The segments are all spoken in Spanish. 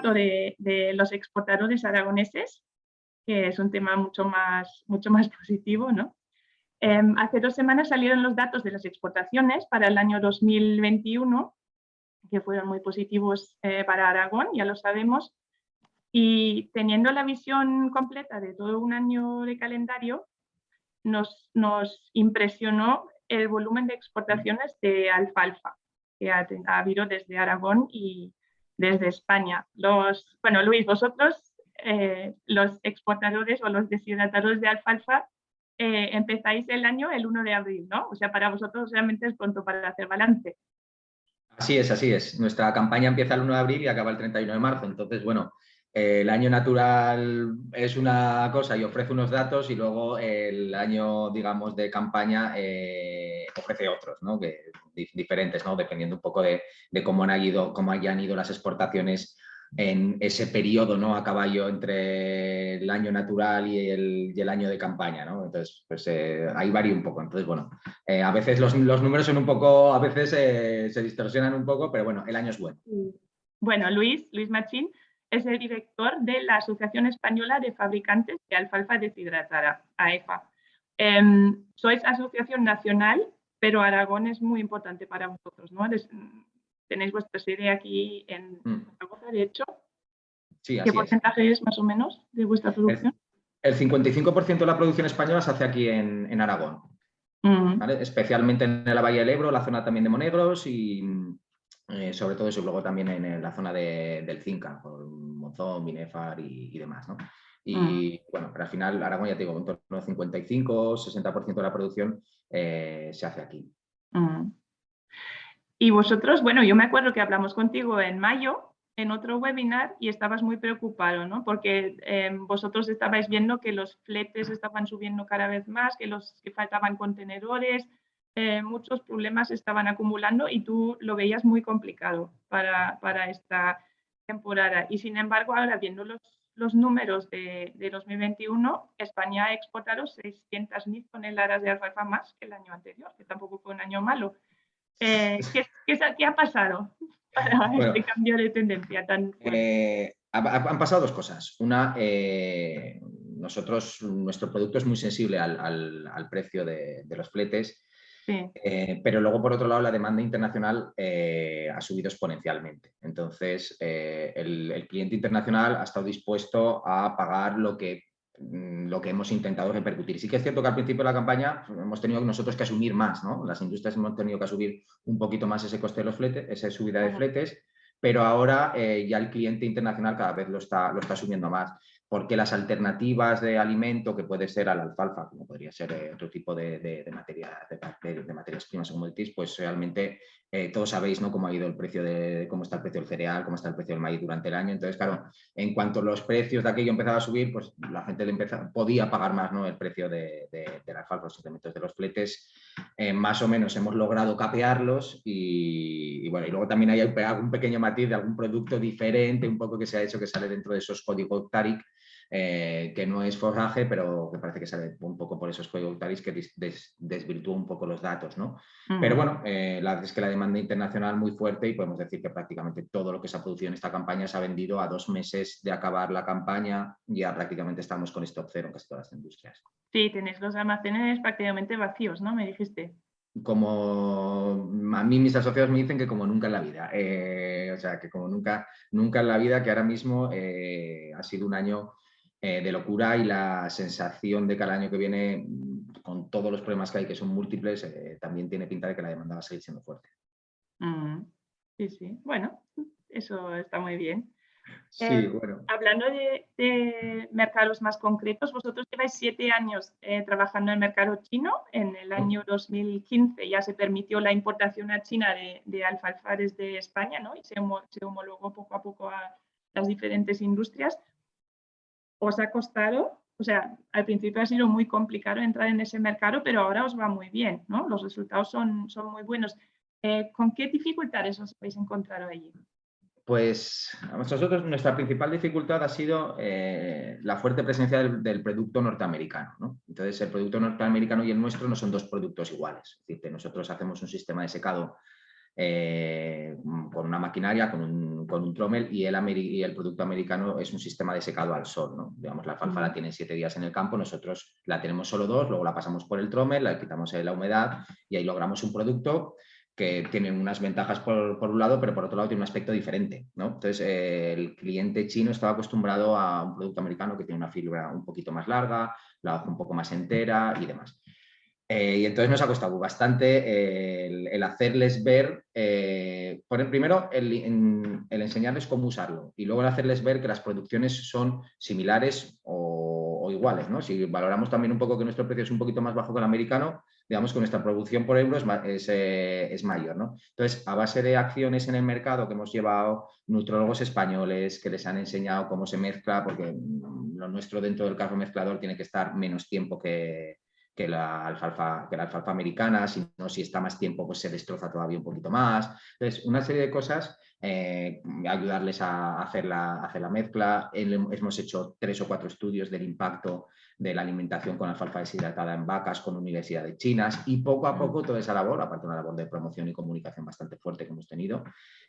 tanto de los exportadores aragoneses, que es un tema mucho más positivo, ¿no? Hace 2 semanas salieron los datos de las exportaciones para el año 2021, que fueron muy positivos para Aragón, ya lo sabemos, y teniendo la visión completa de todo un año de calendario, nos impresionó el volumen de exportaciones de alfalfa que ha habido desde Aragón y desde España. Bueno, Luis, vosotros, los exportadores o los deshidratadores de alfalfa, empezáis el año el 1 de abril, ¿no? O sea, para vosotros realmente es pronto para hacer balance. Así es, así es. Nuestra campaña empieza el 1 de abril y acaba el 31 de marzo. Entonces, bueno, el año natural es una cosa y ofrece unos datos, y luego el año, digamos, de campaña ofrece otros, ¿no? Diferentes, ¿no? Dependiendo un poco de cómo hayan ido las exportaciones en ese periodo, ¿no? A caballo entre el año natural y el año de campaña, ¿no? Entonces, pues ahí varía un poco. Entonces, bueno, a veces los números son un poco, a veces se distorsionan un poco, pero bueno, el año es bueno. Bueno, Luis Machín es el director de la Asociación Española de Fabricantes de Alfalfa Deshidratada, AEFA. Sois asociación nacional, pero Aragón es muy importante para vosotros, ¿no? Tenéis vuestra sede aquí en Zaragoza, de hecho. Sí, así ¿Qué porcentaje es más o menos de vuestra producción? El 55% de la producción española se hace aquí en Aragón, ¿vale? Especialmente en la Bahía del Ebro, la zona también de Monegros y sobre todo eso, luego también en la zona del Cinca, con Monzón, Binefar y demás, ¿no? Y bueno, pero al final Aragón, ya te digo, en torno al 55-60% de la producción se hace aquí. Y vosotros, bueno, yo me acuerdo que hablamos contigo en mayo en otro webinar y estabas muy preocupado, ¿no? Porque vosotros estabais viendo que los fletes estaban subiendo cada vez más, que faltaban contenedores, muchos problemas se estaban acumulando y tú lo veías muy complicado para esta temporada. Y sin embargo, ahora viendo los números de 2021, España ha exportado 600.000 toneladas de alfalfa más que el año anterior, que tampoco fue un año malo. ¿Qué ha pasado para este cambio de tendencia tan fuerte? Han pasado dos cosas. Una, nuestro producto es muy sensible al precio de los fletes, sí. Pero luego, por otro lado, la demanda internacional ha subido exponencialmente. Entonces, el cliente internacional ha estado dispuesto a pagar lo que hemos intentado repercutir. Sí que es cierto que al principio de la campaña hemos tenido nosotros que asumir más, ¿no? Las industrias hemos tenido que asumir un poquito más ese coste de los fletes, esa subida de fletes, pero ahora ya el cliente internacional cada vez lo está asumiendo más, porque las alternativas de alimento, que puede ser a la alfalfa, como podría ser otro tipo de materias primas o commodities, pues realmente todos sabéis, ¿no?, cómo ha ido el precio cómo está el precio del cereal, cómo está el precio del maíz durante el año. Entonces, claro, en cuanto los precios de aquello empezaban a subir, pues la gente podía pagar más, ¿no?, el precio de la alfalfa, los incrementos de los fletes. Más o menos hemos logrado capearlos y bueno, y luego también hay algún pequeño matiz de algún producto diferente, un poco que se ha hecho, que sale dentro de esos códigos TARIC, que no es forraje, pero que parece que sale un poco por esos códigos TARIC que desvirtúa un poco los datos, ¿no? Pero bueno, la verdad es que la demanda internacional muy fuerte y podemos decir que prácticamente todo lo que se ha producido en esta campaña se ha vendido a 2 meses de acabar la campaña. Ya prácticamente estamos con stock cero en casi todas las industrias. Sí, tenéis los almacenes prácticamente vacíos, ¿no? Me dijiste. Como a mí mis asociados me dicen que como nunca en la vida, o sea, que como nunca en la vida, que ahora mismo ha sido un año de locura, y la sensación de que el año que viene, con todos los problemas que hay, que son múltiples, también tiene pinta de que la demanda va a seguir siendo fuerte. Sí, sí. Bueno, eso está muy bien. Sí, bueno. Hablando de mercados más concretos, vosotros lleváis 7 años trabajando en el mercado chino. En el año 2015 ya se permitió la importación a China de alfalfa desde España, ¿no? Y se homologó poco a poco a las diferentes industrias. ¿Os ha costado? O sea, al principio ha sido muy complicado entrar en ese mercado, pero ahora os va muy bien, ¿no? Los resultados son muy buenos. ¿Con qué dificultades os habéis encontrado allí? Pues a nosotros nuestra principal dificultad ha sido la fuerte presencia del producto norteamericano, ¿no? Entonces, el producto norteamericano y el nuestro no son dos productos iguales. Es decir, nosotros hacemos un sistema de secado con una maquinaria, con un trommel, y el producto americano es un sistema de secado al sol, ¿no? Digamos, la alfalfa la tiene 7 días en el campo, nosotros la tenemos solo 2, luego la pasamos por el trommel, la quitamos la humedad y ahí logramos un producto que tiene unas ventajas por un lado, pero por otro lado tiene un aspecto diferente, ¿no? Entonces, el cliente chino estaba acostumbrado a un producto americano que tiene una fibra un poquito más larga, la hoja un poco más entera y demás. Y entonces nos ha costado bastante el hacerles ver, primero el enseñarles cómo usarlo y luego el hacerles ver que las producciones son similares o iguales, ¿no? Si valoramos también un poco que nuestro precio es un poquito más bajo que el americano, digamos que nuestra producción por euro es mayor, ¿no? Entonces, a base de acciones en el mercado que hemos llevado nutrólogos españoles que les han enseñado cómo se mezcla, porque lo nuestro dentro del carro mezclador tiene que estar menos tiempo que la alfalfa americana, si está más tiempo pues se destroza todavía un poquito más. Entonces, una serie de cosas, ayudarles a hacer la mezcla. Hemos hecho 3 o 4 estudios del impacto de la alimentación con alfalfa deshidratada en vacas con universidades chinas y poco a poco toda esa labor, aparte de una labor de promoción y comunicación bastante fuerte que hemos tenido,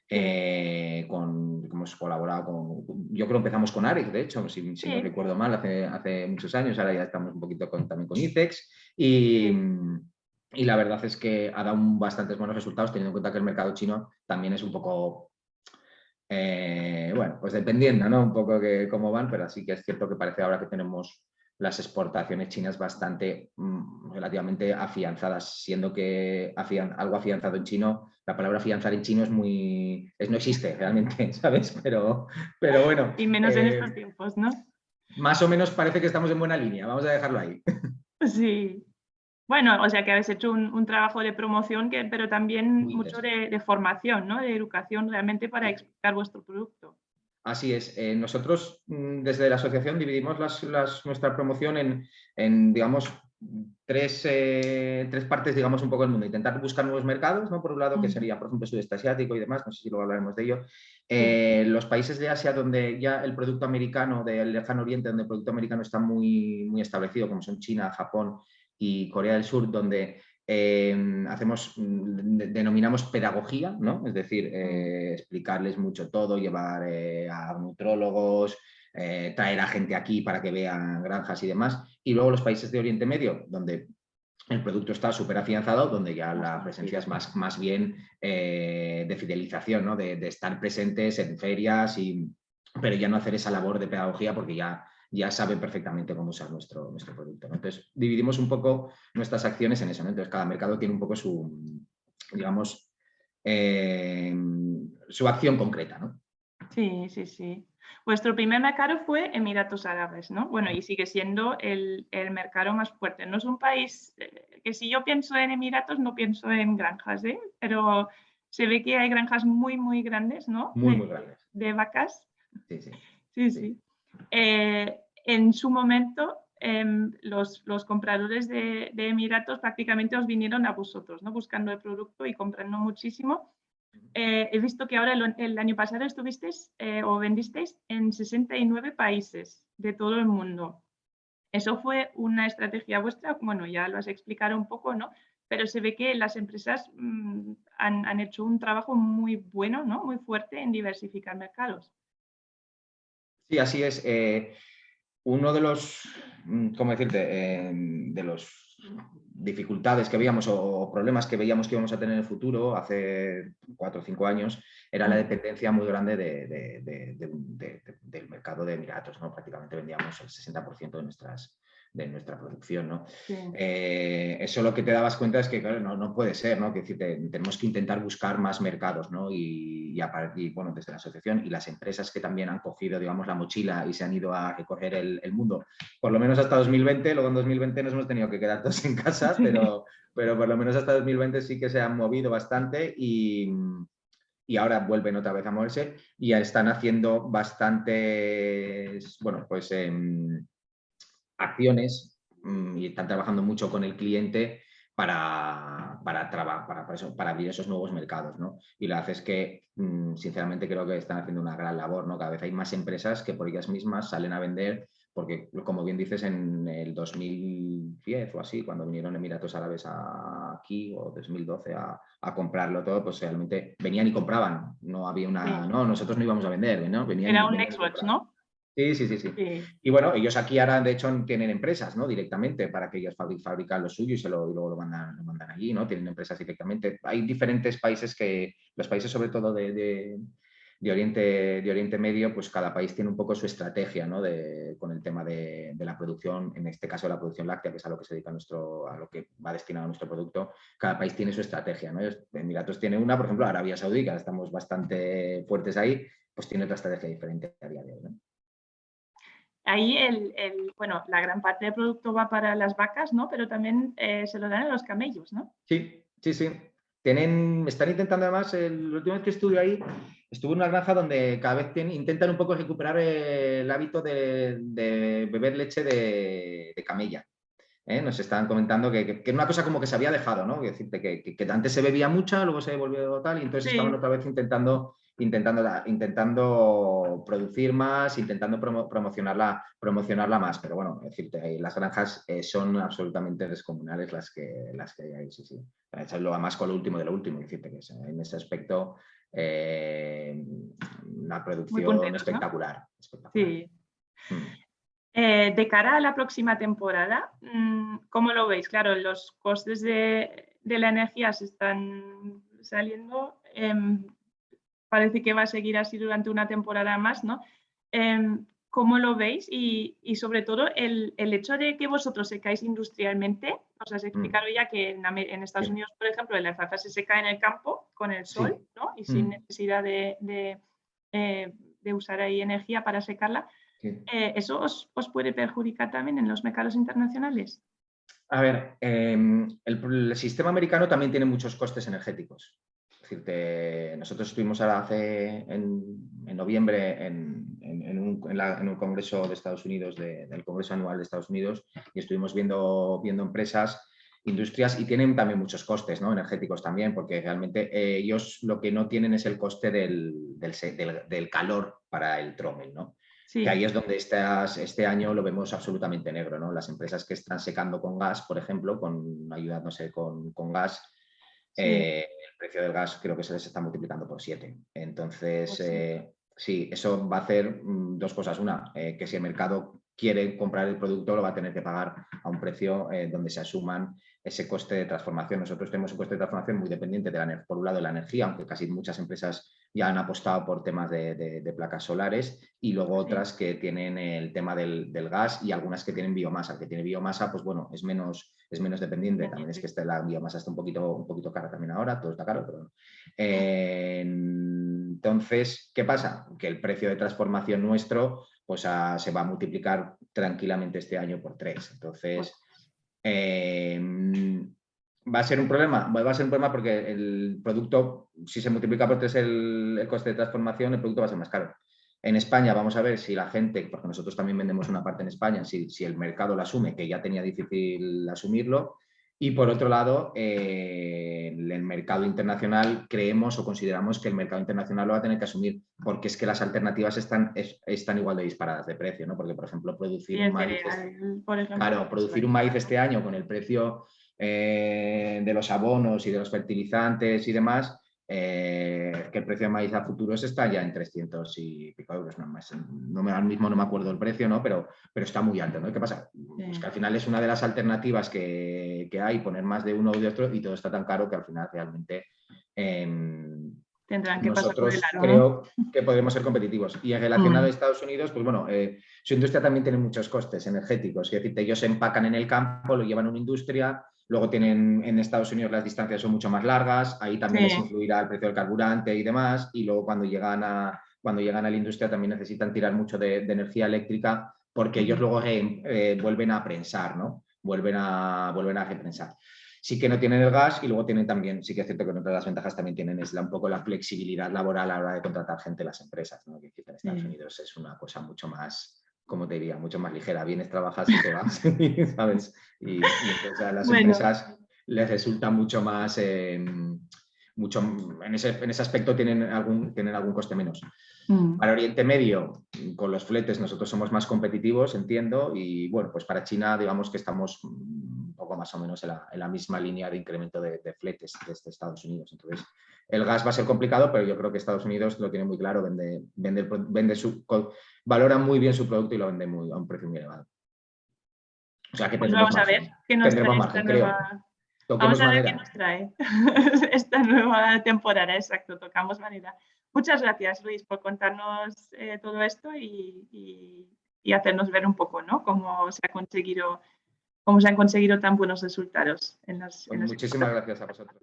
hemos colaborado yo creo que empezamos con AREC, de hecho, si no recuerdo mal, hace muchos años, ahora ya estamos un poquito también con ICEX y la verdad es que ha dado bastantes buenos resultados, teniendo en cuenta que el mercado chino también es un poco, bueno, pues dependiendo, ¿no? Un poco cómo van, pero sí que es cierto que parece ahora que tenemos las exportaciones chinas bastante relativamente afianzadas, siendo que algo afianzado en chino, la palabra afianzar en chino no existe realmente, ¿sabes? Pero bueno. Y menos en estos tiempos, ¿no? Más o menos parece que estamos en buena línea, vamos a dejarlo ahí. Sí. Bueno, o sea que habéis hecho un trabajo de promoción, pero también mucho de formación, ¿no? De educación realmente para explicar vuestro producto. Así es. Nosotros desde la asociación dividimos nuestra promoción en digamos, tres partes, digamos, un poco del mundo. Intentar buscar nuevos mercados, ¿no? Por un lado, que sería, por ejemplo, sudeste asiático y demás, no sé si luego hablaremos de ello. Los países de Asia donde ya el producto americano, del lejano oriente, donde el producto americano está muy, muy establecido, como son China, Japón y Corea del Sur, donde denominamos pedagogía, ¿no? Es decir, explicarles mucho todo, llevar a nutrólogos, traer a gente aquí para que vean granjas y demás. Y luego los países de Oriente Medio, donde el producto está súper afianzado, donde ya la presencia es más bien de fidelización, ¿no? De estar presentes en ferias, pero ya no hacer esa labor de pedagogía porque ya saben perfectamente cómo usar nuestro producto, ¿no? Entonces, dividimos un poco nuestras acciones en eso, ¿no? Entonces, cada mercado tiene un poco digamos, su acción concreta, ¿no? Sí, sí, sí. Vuestro primer mercado fue Emiratos Árabes, ¿no? Bueno, y sigue siendo el mercado más fuerte. No es un país que si yo pienso en Emiratos no pienso en granjas, ¿eh? Pero se ve que hay granjas muy, muy grandes, ¿no? Muy, muy grandes. De vacas. Sí, sí. Sí. En su momento, los compradores de Emiratos prácticamente os vinieron a vosotros, ¿no? Buscando el producto y comprando muchísimo. He visto que ahora el año pasado estuvisteis o vendisteis en 69 países de todo el mundo. Eso fue una estrategia vuestra, bueno, ya lo has explicado un poco, ¿no? Pero se ve que las empresas han hecho un trabajo muy bueno, ¿no? Muy fuerte en diversificar mercados. Sí, así es. Uno de los, ¿cómo decirte? De los dificultades que veíamos o problemas que veíamos que íbamos a tener en el futuro hace 4 o 5 años era la dependencia muy grande del mercado de Emiratos, ¿no? Prácticamente vendíamos el 60% de nuestra producción, ¿no? Sí. Eso lo que te dabas cuenta es que, claro, no puede ser, ¿no? Que tenemos que intentar buscar más mercados, ¿no? Y bueno, desde la asociación y las empresas que también han cogido, digamos, la mochila y se han ido a recorrer el mundo, por lo menos hasta 2020, luego en 2020 nos hemos tenido que quedar todos en casa, pero por lo menos hasta 2020 sí que se han movido bastante y ahora vuelven otra vez a moverse y ya están haciendo bastantes, bueno, pues acciones y están trabajando mucho con el cliente para abrir esos nuevos mercados, ¿no? Y la verdad es que, sinceramente, creo que están haciendo una gran labor, ¿no? Cada vez hay más empresas que por ellas mismas salen a vender porque como bien dices, en el 2010 o así, cuando vinieron Emiratos Árabes aquí, o 2012 a comprarlo todo, pues realmente venían y compraban. No había Sí. no, nosotros no íbamos a vender, ¿no? Era un Venían y Xbox, compraban. ¿no? Sí, sí, sí, sí. Sí. Y bueno, ellos aquí ahora, de hecho, tienen empresas, ¿no? Directamente para que ellos fabrican lo suyo y luego lo mandan allí, ¿no? Tienen empresas directamente. Hay diferentes países los países sobre todo de Oriente Medio, pues cada país tiene un poco su estrategia, ¿no? Con el tema de la producción, en este caso la producción láctea, que es a lo que se dedica a lo que va destinado a nuestro producto. Cada país tiene su estrategia, ¿no? Emiratos tiene una, por ejemplo, Arabia Saudí, que estamos bastante fuertes ahí, pues tiene otra estrategia diferente a día de hoy, ¿no? Ahí bueno, la gran parte del producto va para las vacas, ¿no? Pero también se lo dan a los camellos, ¿no? Sí, sí, sí. Están intentando además, la última vez que estuve ahí, estuve en una granja donde cada vez intentan un poco recuperar el hábito de beber leche de camella. Nos estaban comentando que es una cosa como que se había dejado, ¿no? Es decir, que antes se bebía mucha, luego se volvió tal, y entonces estaban Sí. otra vez intentando producir más, intentando promocionarla más. Pero bueno, es decir, las granjas son absolutamente descomunales las que hay ahí, sí, sí. Eso es lo más con lo último de lo último, decirte que en ese aspecto una Muy producción punteros, ¿no? espectacular. Sí. Mm. De cara a la próxima temporada, ¿cómo lo veis? Claro, los costes de la energía se están saliendo. Parece que va a seguir así durante una temporada más, ¿no? ¿Cómo lo veis? Y sobre todo el hecho de que vosotros secáis industrialmente, os has explicado ya que en Estados Sí, Unidos, por ejemplo, la alfalfa se seca en el campo con el sol, sí. ¿no? Y sin necesidad de usar ahí energía para secarla. Sí. ¿Eso os puede perjudicar también en los mercados internacionales? A ver, el sistema americano también tiene muchos costes energéticos. Es decir, nosotros estuvimos ahora en noviembre en un congreso de Estados Unidos, del Congreso Anual de Estados Unidos, y estuvimos viendo empresas, industrias, y tienen también muchos costes, ¿no? Energéticos también, porque realmente ellos lo que no tienen es el coste del calor para el trommel, ¿no? Que Sí, ahí es donde este año lo vemos absolutamente negro, ¿no? Las empresas que están secando con gas, por ejemplo, ayudándose con gas, sí, el precio del gas creo que se les está multiplicando por 7. Entonces, pues sí. sí, eso va a hacer dos cosas. Una, que si el mercado quiere comprar el producto, lo va a tener que pagar a un precio donde se asuman ese coste de transformación. Nosotros tenemos un coste de transformación muy dependiente, por un lado, de la energía, aunque casi muchas empresas ya han apostado por temas de placas solares, y luego Sí, otras que tienen el tema del gas, y algunas que tienen biomasa. El que tiene biomasa, pues bueno, es menos dependiente. También es que la biomasa está un poquito cara también ahora, todo está caro, pero entonces, ¿qué pasa? Que el precio de transformación nuestro pues se va a multiplicar tranquilamente este año por 3. Entonces, ¿va a ser un problema? Va a ser un problema porque el producto, si se multiplica por 3 el coste de transformación, el producto va a ser más caro. En España vamos a ver si la gente, porque nosotros también vendemos una parte en España, si el mercado lo asume, que ya tenía difícil asumirlo. Y por otro lado, el mercado internacional, creemos o consideramos que el mercado internacional lo va a tener que asumir, porque es que las alternativas están igual de disparadas de precio, ¿no? Porque, por ejemplo, y el cereal, por ejemplo, claro, se va a producir un maíz disparar, ¿no? este año con el precio de los abonos y de los fertilizantes y demás, que el precio de maíz a futuros está ya en 300 y pico euros. Ahora mismo no me acuerdo el precio, ¿no? Pero está muy alto, ¿no? ¿Qué pasa? Pues que al final es una de las alternativas que hay, poner más de uno o de otro, y todo está tan caro que al final realmente Tendrán que pasar por el nosotros aro, ¿no? creo que podemos ser competitivos. Y en relación a Estados Unidos, pues bueno, su industria también tiene muchos costes energéticos. Es decir, ellos empacan en el campo, lo llevan a una industria, luego tienen en Estados Unidos las distancias son mucho más largas, ahí también les Sí, influirá el precio del carburante y demás, y luego cuando llegan a la industria también necesitan tirar mucho de energía eléctrica, porque ellos luego vuelven a prensar, ¿no? Vuelven a reprensar. Sí que no tienen el gas, y luego tienen también, sí que es cierto que otra de las ventajas también tienen es un poco la flexibilidad laboral a la hora de contratar gente en las empresas, ¿no? Que en Estados sí. Unidos es una cosa mucho más, como te diría, mucho más ligera. Vienes, trabajas y te vas, ¿sabes? Y entonces a las Bueno, empresas les resulta mucho más, en ese aspecto tienen algún coste menos. Para Oriente Medio, con los fletes nosotros somos más competitivos, entiendo, y bueno, pues para China digamos que estamos un poco más o menos en la misma línea de incremento de fletes desde Estados Unidos. Entonces, el gas va a ser complicado, pero yo creo que Estados Unidos lo tiene muy claro, valora muy bien su producto y lo vende a un precio muy elevado. O sea que pues vamos a ver qué nos trae esta nueva... Vamos a ver qué nos trae esta nueva temporada, exacto, tocamos madera. Muchas gracias, Luis, por contarnos todo esto y hacernos ver un poco, ¿no?, cómo se han conseguido tan buenos resultados en las Muchísimas gracias a vosotros.